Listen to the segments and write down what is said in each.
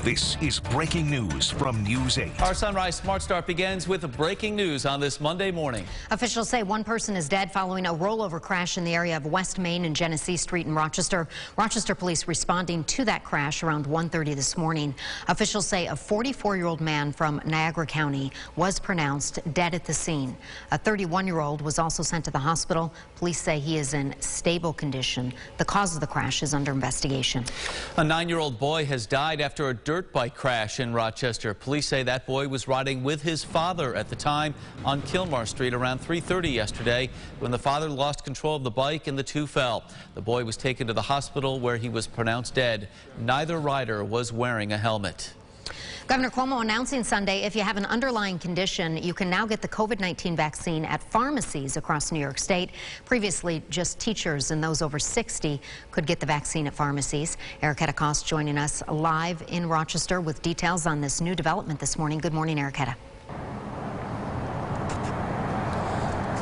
This is breaking news from News 8. Our Sunrise Smart Start begins with breaking news on this Monday morning. Officials say one person is dead following a rollover crash in the area of West Main and Genesee Street in Rochester. Rochester police responding to that crash around 1:30 this morning. Officials say a 44-year-old man from Niagara County was pronounced dead at the scene. A 31-year-old was also sent to the hospital. Police say he is in stable condition. The cause of the crash is under investigation. A 9-year-old boy has died after a dirt bike crash in Rochester. Police say that boy was riding with his father at the time on Kilmar Street around 3:30 yesterday when the father lost control of the bike and the two fell. The boy was taken to the hospital where he was pronounced dead. Neither rider was wearing a helmet. Governor Cuomo announcing Sunday if you have an underlying condition, you can now get the COVID-19 vaccine at pharmacies across New York State. Previously, just teachers and those over 60 could get the vaccine at pharmacies. Erica Cost joining us live in Rochester with details on this new development this morning. Good morning, Erica.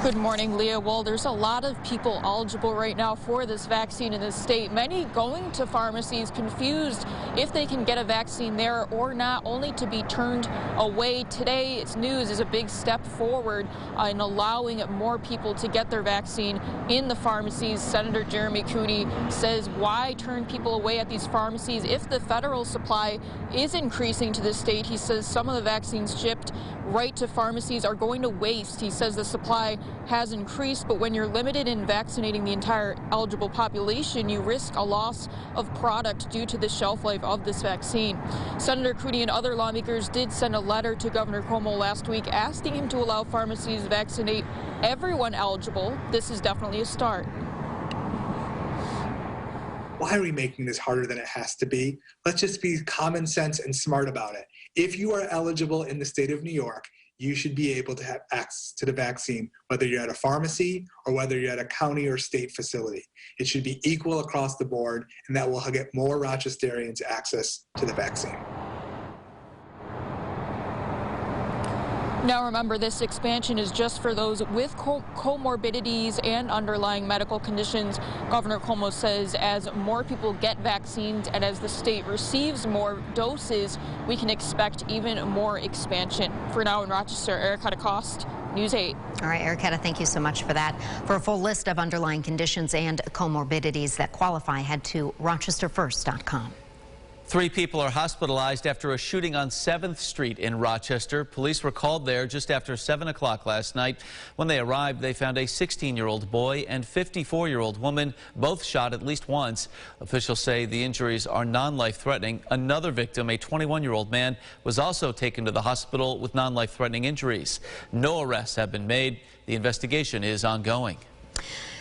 Good morning, Leah. Well, there's a lot of people eligible right now for this vaccine in this state. Many going to pharmacies confused if they can get a vaccine there or not, only to be turned away. Today's news is a big step forward in allowing more people to get their vaccine in the pharmacies. Senator Jeremy Cooney says, why turn people away at these pharmacies if the federal supply is increasing to the state? He says some of the vaccines shipped right to pharmacies are going to waste. He says the supply has increased, but when you're limited in vaccinating the entire eligible population, you risk a loss of product due to the shelf life of this vaccine. Senator Cooney and other lawmakers did send a letter to Governor Cuomo last week asking him to allow pharmacies to vaccinate everyone eligible. This is definitely a start. Why are we making this harder than it has to be? Let's just be common sense and smart about it. If you are eligible in the state of New York, you should be able to have access to the vaccine, whether you're at a pharmacy or whether you're at a county or state facility. It should be equal across the board, and that will get more Rochesterians access to the vaccine. Now remember, this expansion is just for those with comorbidities and underlying medical conditions. Governor Cuomo says as more people get vaccines and as the state receives more doses, we can expect even more expansion. For now in Rochester, Erica Cost, News 8. All right, Erica, thank you so much for that. For a full list of underlying conditions and comorbidities that qualify, head to rochesterfirst.com. 3 people are hospitalized after a shooting on 7th Street in Rochester. Police were called there just after 7 o'clock last night. When they arrived, they found a 16-year-old boy and 54-year-old woman, both shot at least once. Officials say the injuries are non-life-threatening. Another victim, a 21-year-old man, was also taken to the hospital with non-life-threatening injuries. No arrests have been made. The investigation is ongoing.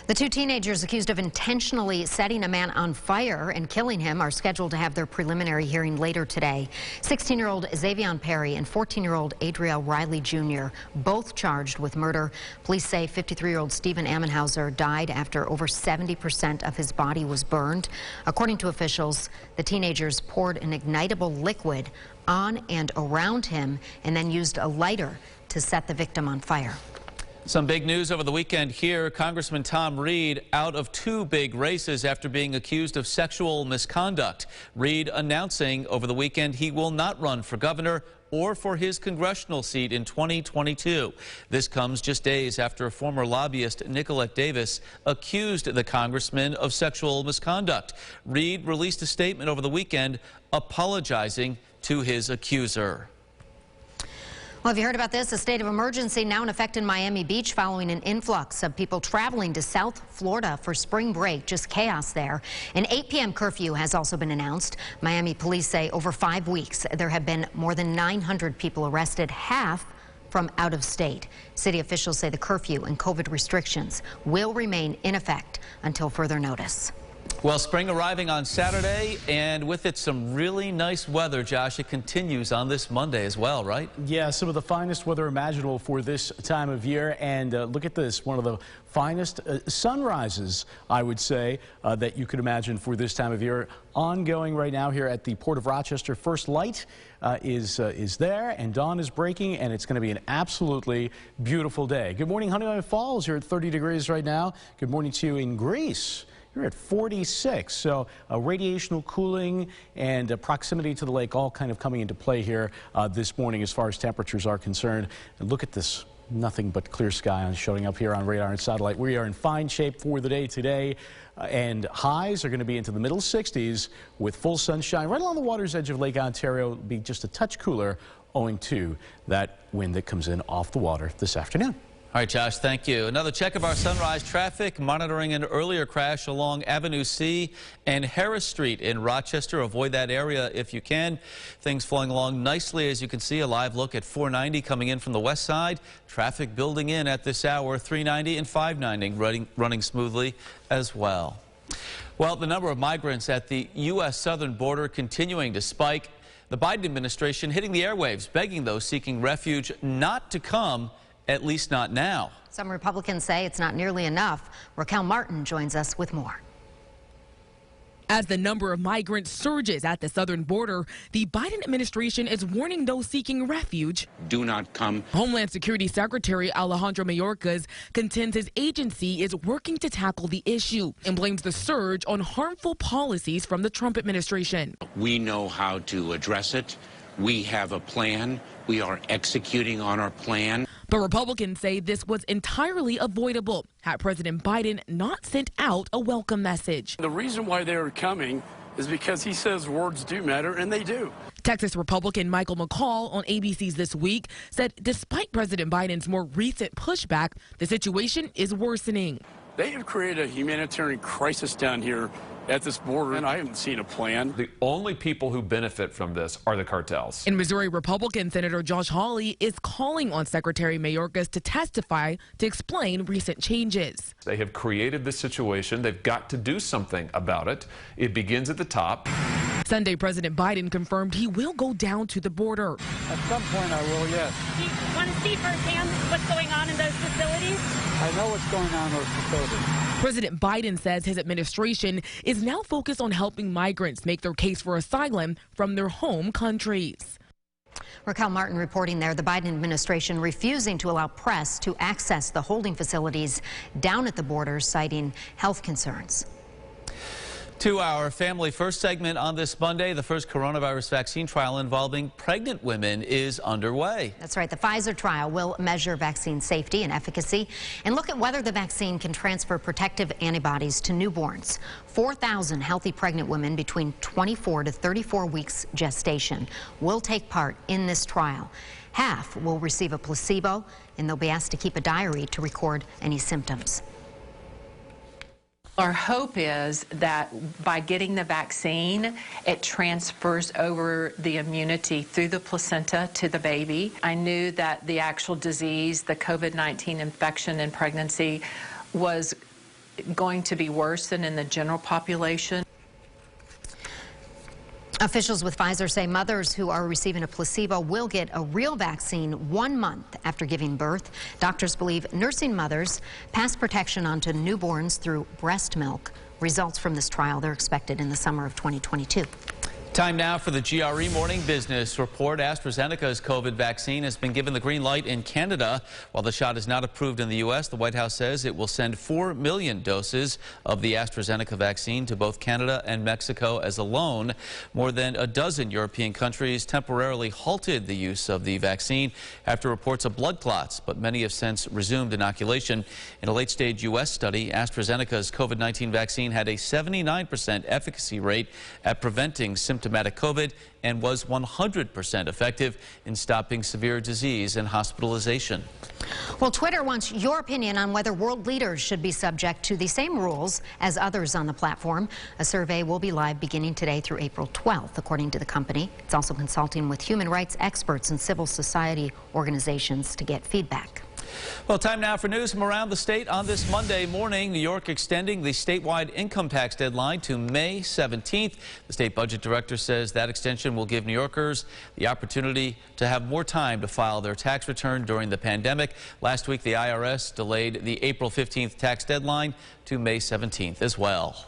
The 2 teenagers accused of intentionally setting a man on fire and killing him are scheduled to have their preliminary hearing later today. 16-year-old Xavion Perry and 14-year-old Adriel Riley Jr., both charged with murder. Police say 53-year-old Stephen Ammenhauser died after over 70% of his body was burned. According to officials, the teenagers poured an ignitable liquid on and around him and then used a lighter to set the victim on fire. Some big news over the weekend here. Congressman Tom Reed out of 2 big races after being accused of sexual misconduct. Reed announcing over the weekend he will not run for governor or for his congressional seat in 2022. This comes just days after a former lobbyist, Nicolette Davis, accused the congressman of sexual misconduct. Reed released a statement over the weekend apologizing to his accuser. Well, have you heard about this? A state of emergency now in effect in Miami Beach following an influx of people traveling to South Florida for spring break. Just chaos there. An 8 p.m. curfew has also been announced. Miami police say over 5 weeks there have been more than 900 people arrested, half from out of state. City officials say the curfew and COVID restrictions will remain in effect until further notice. Well, spring arriving on Saturday, and with it some really nice weather, Josh. It continues on this Monday as well, right? Yeah, some of the finest weather imaginable for this time of year. And look at this, one of the finest sunrises, I would say, that you could imagine for this time of year. Ongoing right now here at the Port of Rochester. First light is there, and dawn is breaking, and it's going to be an absolutely beautiful day. Good morning, Honeyland Falls. You're at 30 degrees right now. Good morning to you in Greece. We're at 46. So radiational cooling and proximity to the lake all kind of coming into play here this morning as far as temperatures are concerned. And look at this. Nothing but clear sky showing up here on radar and satellite. We are in fine shape for the day today, and highs are going to be into the middle 60s with full sunshine. Right along the water's edge of Lake Ontario, will be just a touch cooler owing to that wind that comes in off the water this afternoon. All right, Josh, thank you. Another check of our sunrise traffic, monitoring an earlier crash along Avenue C and Harris Street in Rochester. Avoid that area if you can. Things flowing along nicely, as you can see. A live look at 490 coming in from the west side. Traffic building in at this hour, 390 and 590 running smoothly as well. Well, the number of migrants at the U.S. southern border continuing to spike. The Biden administration hitting the airwaves, begging those seeking refuge not to come, at least not now. Some Republicans say it's not nearly enough. Raquel Martin joins us with more. As the number of migrants surges at the southern border, the Biden administration is warning those seeking refuge. Do not come. Homeland Security Secretary Alejandro Mayorkas contends his agency is working to tackle the issue and blames the surge on harmful policies from the Trump administration. We know how to address it. We have a plan. We are executing on our plan. But Republicans say this was entirely avoidable had President Biden not sent out a welcome message. The reason why they are coming is because he says words do matter, and they do. Texas Republican Michael McCall on ABC's This Week said despite President Biden's more recent pushback, the situation is worsening. They have created a humanitarian crisis down here at this border, and I haven't seen a plan. The only people who benefit from this are the cartels. In Missouri, Republican Senator Josh Hawley is calling on Secretary Mayorkas to testify to explain recent changes. They have created this situation. They've got to do something about it. It begins at the top. Sunday, President Biden confirmed he will go down to the border. At some point I will, yes. Do you want to see firsthand what's going on in those facilities? I know what's going on in those facilities. President Biden says his administration is now focused on helping migrants make their case for asylum from their home countries. Raquel Martin reporting there. The Biden administration refusing to allow press to access the holding facilities down at the border, citing health concerns. To our Family First segment on this Monday, the first coronavirus vaccine trial involving pregnant women is underway. That's right. The Pfizer trial will measure vaccine safety and efficacy and look at whether the vaccine can transfer protective antibodies to newborns. 4,000 healthy pregnant women between 24 to 34 weeks gestation will take part in this trial. Half will receive a placebo, and they'll be asked to keep a diary to record any symptoms. Our hope is that by getting the vaccine, it transfers over the immunity through the placenta to the baby. I knew that the actual disease, the COVID-19 infection in pregnancy, was going to be worse than in the general population. Officials with Pfizer say mothers who are receiving a placebo will get a real vaccine 1 month after giving birth. Doctors believe nursing mothers pass protection onto newborns through breast milk. Results from this trial, they're expected in the summer of 2022. Time now for the GRE Morning Business Report. AstraZeneca's COVID vaccine has been given the green light in Canada. While the shot is not approved in the U.S., the White House says it will send 4 million doses of the AstraZeneca vaccine to both Canada and Mexico as a loan. More than a dozen European countries temporarily halted the use of the vaccine after reports of blood clots, but many have since resumed inoculation. In a late-stage U.S. study, AstraZeneca's COVID-19 vaccine had a 79% efficacy rate at preventing symptomatic COVID and was 100% effective in stopping severe disease and hospitalization. Well, Twitter wants your opinion on whether world leaders should be subject to the same rules as others on the platform. A survey will be live beginning today through April 12th, according to the company. It's also consulting with human rights experts and civil society organizations to get feedback. Well, time now for news from around the state on this Monday morning. New York extending the statewide income tax deadline to May 17th. The state budget director says that extension will give New Yorkers the opportunity to have more time to file their tax return during the pandemic. Last week, the IRS delayed the April 15th tax deadline to May 17th as well.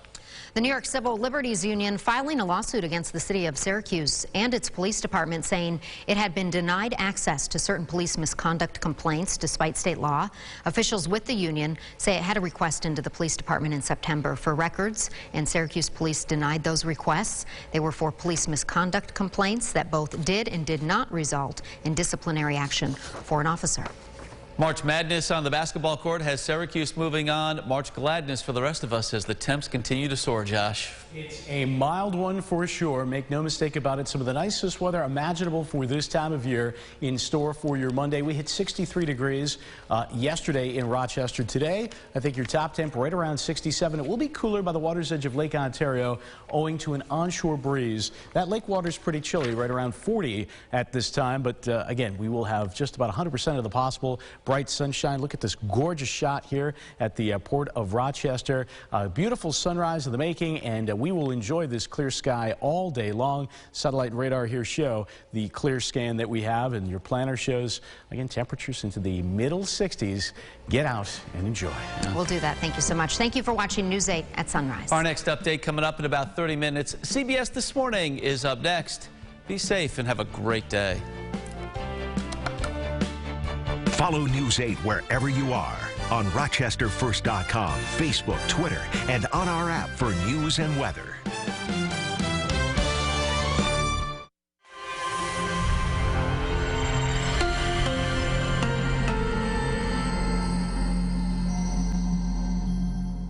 The New York Civil Liberties Union filing a lawsuit against the city of Syracuse and its police department, saying it had been denied access to certain police misconduct complaints despite state law. Officials with the union say it had a request into the police department in September for records, and Syracuse police denied those requests. They were for police misconduct complaints that both did and did not result in disciplinary action for an officer. March Madness on the basketball court has Syracuse moving on. March Gladness for the rest of us as the temps continue to soar, Josh. It's a mild one for sure. Make no mistake about it. Some of the nicest weather imaginable for this time of year in store for your Monday. We hit 63 degrees yesterday in Rochester. Today, I think your top temp right around 67. It will be cooler by the water's edge of Lake Ontario owing to an onshore breeze. That lake water's pretty chilly, right around 40 at this time. But again, we will have just about 100% of the possible bright sunshine. Look at this gorgeous shot here at the port of Rochester. Beautiful sunrise in the making, and we will enjoy this clear sky all day long. Satellite and radar here show the clear scan that we have, and your planner shows, again, temperatures into the middle 60s. Get out and enjoy. We'll do that. Thank you so much. Thank you for watching News 8 at Sunrise. Our next update coming up in about 30 minutes. CBS This Morning is up next. Be safe and have a great day. Follow News 8 wherever you are on RochesterFirst.com, Facebook, Twitter, and on our app for news and weather.